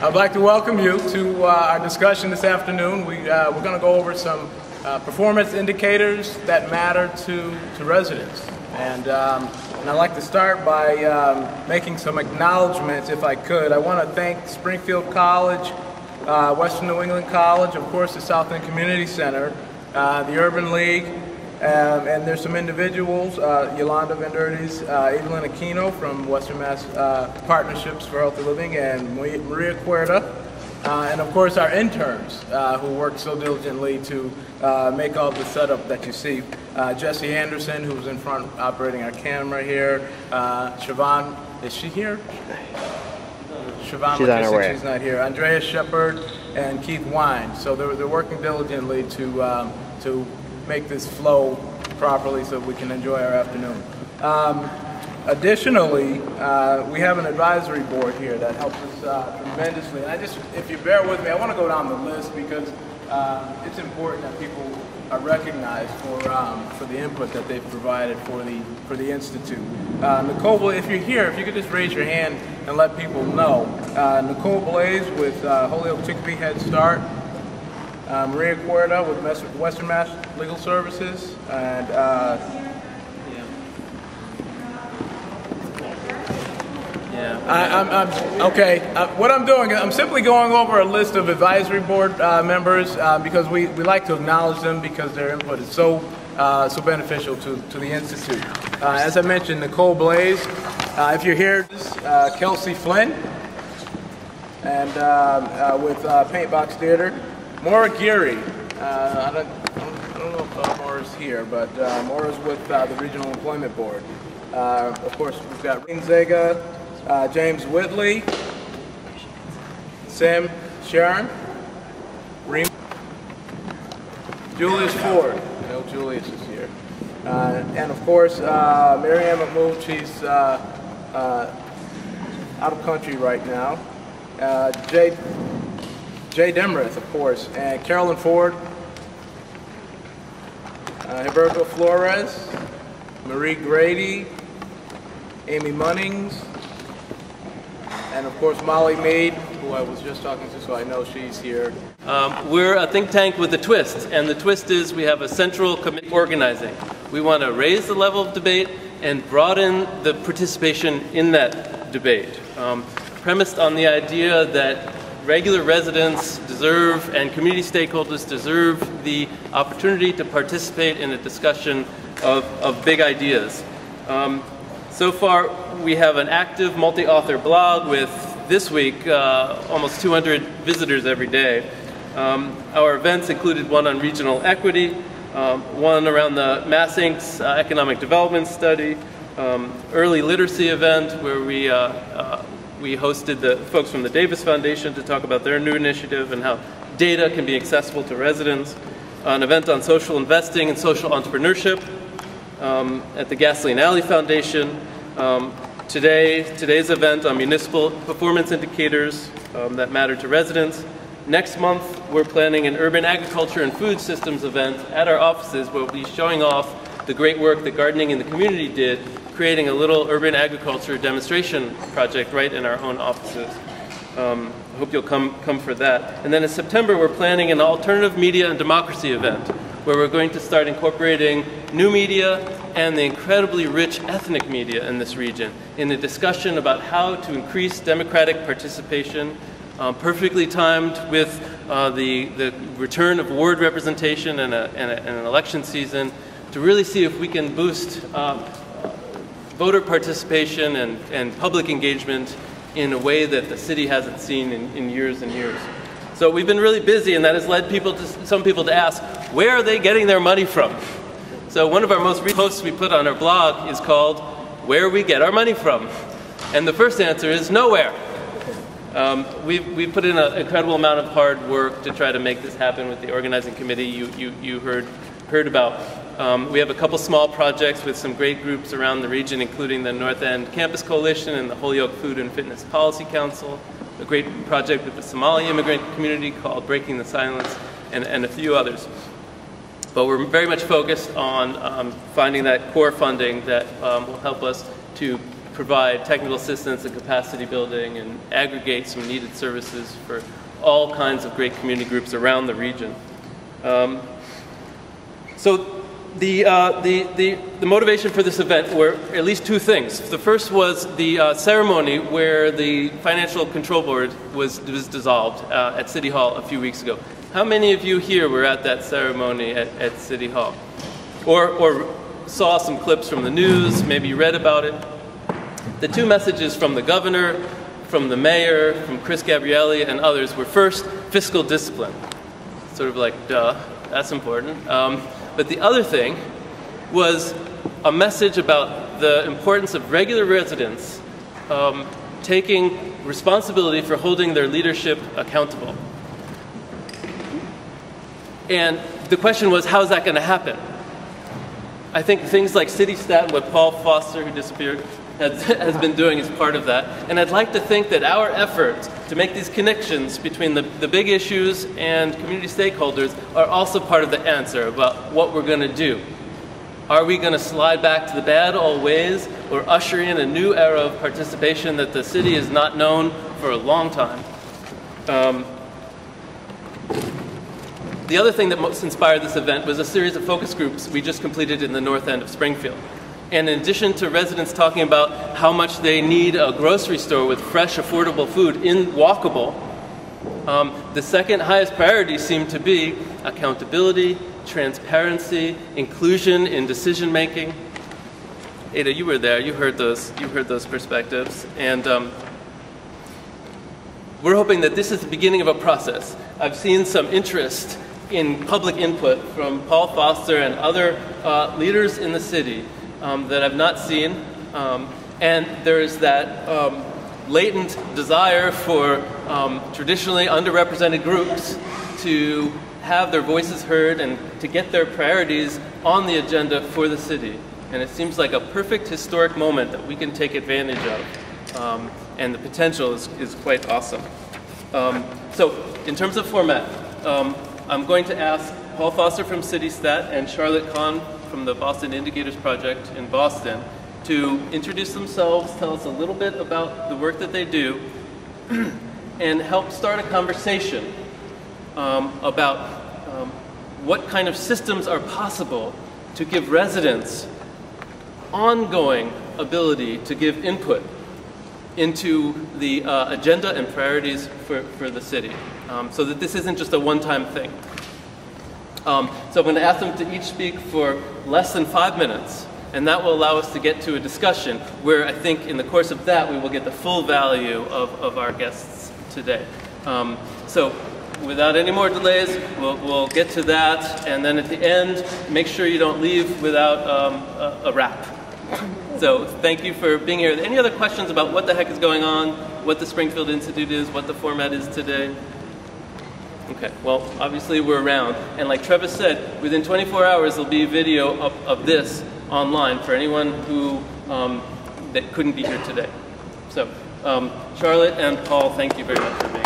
I'd like to welcome you to our discussion this afternoon. We're going to go over some performance indicators that matter to residents. And I'd like to start by making some acknowledgments, if I could. I want to thank Springfield College, Western New England College, of course the South End Community Center, the Urban League, and there's some individuals, Yolanda Venderdes, Evelyn Aquino from Western Mass Partnerships for Healthy Living, and Maria Cuerda, and of course our interns who work so diligently to make all the setup that you see. Jesse Anderson, who's in front operating our camera here. Siobhan, is she here? Siobhan, she's on her way. She's not here. Andrea Shepard and Keith Wine. So they're working diligently to make this flow properly so we can enjoy our afternoon. Additionally, we have an advisory board here that helps us tremendously. And if you bear with me, I want to go down the list because it's important that people are recognized for the input that they've provided for the Institute. Nicole, if you're here, if you could just raise your hand and let people know. Nicole Blaze with Holyoke Chicopee Head Start. Maria Cuerda with Western Mass Legal Services, and okay. What I'm doing is I'm simply going over a list of advisory board members because we like to acknowledge them because their input is so beneficial to the Institute. As I mentioned, Nicole Blaze. If you're here, Kelsey Flynn, and with Paintbox Theater. Maura Geary, I don't know if Maura's here, but Maura's with the Regional Employment Board. Of course, we've got Reen Zega, James Whitley, Sam Sharon, Julius Ford. I know Julius is here. And of course, Mary Ann McMove, she's out of country right now. Jay Demerith, of course, and Carolyn Ford, Humberto Flores, Marie Grady, Amy Munnings, and of course Molly Mead, who I was just talking to, so I know she's here. We're a think tank with a twist, and the twist is we have a central committee organizing. We want to raise the level of debate and broaden the participation in that debate, premised on the idea that regular residents deserve, and community stakeholders deserve, the opportunity to participate in a discussion of big ideas. So far, we have an active multi-author blog with, this week, almost 200 visitors every day. Our events included one on regional equity, one around the Mass Inc.'s economic development study, early literacy event where we hosted the folks from the Davis Foundation to talk about their new initiative and how data can be accessible to residents. An event on social investing and social entrepreneurship at the Gasoline Alley Foundation. Today's event on municipal performance indicators that matter to residents. Next month, we're planning an urban agriculture and food systems event at our offices where we'll be showing off the great work that Gardening in the Community did, creating a little urban agriculture demonstration project right in our own offices. I hope you'll come for that. And then in September, we're planning an alternative media and democracy event where we're going to start incorporating new media and the incredibly rich ethnic media in this region in a discussion about how to increase democratic participation, perfectly timed with the return of ward representation and an election season, to really see if we can boost voter participation and public engagement in a way that the city hasn't seen in years and years. So we've been really busy, and that has led some people to ask, where are they getting their money from? So one of our most recent posts we put on our blog is called, Where We Get Our Money From. And the first answer is nowhere. We've put in an incredible amount of hard work to try to make this happen with the organizing committee you heard about. We have a couple small projects with some great groups around the region, including the North End Campus Coalition and the Holyoke Food and Fitness Policy Council, a great project with the Somali immigrant community called Breaking the Silence, and a few others. But we're very much focused on finding that core funding that will help us to provide technical assistance and capacity building and aggregate some needed services for all kinds of great community groups around the region. So the motivation for this event were at least two things. The first was the ceremony where the Financial Control Board was dissolved at City Hall a few weeks ago. How many of you here were at that ceremony at City Hall? Or saw some clips from the news, maybe read about it? The two messages from the governor, from the mayor, from Chris Gabrielli and others were first, fiscal discipline. Sort of like, duh, that's important. But the other thing was a message about the importance of regular residents taking responsibility for holding their leadership accountable. And the question was, how's that going to happen? I think things like CityStat, what Paul Foster, who disappeared, has been doing is part of that. And I'd like to think that our effort to make these connections between the big issues and community stakeholders are also part of the answer about what we're going to do. Are we going to slide back to the bad old ways or usher in a new era of participation that the city has not known for a long time? The other thing that most inspired this event was a series of focus groups we just completed in the north end of Springfield. And in addition to residents talking about how much they need a grocery store with fresh, affordable food in walkable, the second highest priority seemed to be accountability, transparency, inclusion in decision making. Ada, you were there. You heard those perspectives, and we're hoping that this is the beginning of a process. I've seen some interest in public input from Paul Foster and other leaders in the city that I've not seen, and there's that latent desire for traditionally underrepresented groups to have their voices heard and to get their priorities on the agenda for the city. And it seems like a perfect historic moment that we can take advantage of, and the potential is quite awesome. So in terms of format, I'm going to ask Paul Foster from CityStat and Charlotte Kahn from the Boston Indicators Project in Boston to introduce themselves, tell us a little bit about the work that they do, and help start a conversation about what kind of systems are possible to give residents ongoing ability to give input into the agenda and priorities for the city, so that this isn't just a one-time thing. So I'm going to ask them to each speak for less than 5 minutes, and that will allow us to get to a discussion where I think in the course of that we will get the full value of our guests today. So without any more delays, we'll get to that, and then at the end, make sure you don't leave without a wrap. So thank you for being here. Any other questions about what the heck is going on, what the Springfield Institute is, what the format is today? Okay, well, obviously we're around. And like Trevis said, within 24 hours there'll be a video of this online for anyone who that couldn't be here today. So, Charlotte and Paul, thank you very much for being here.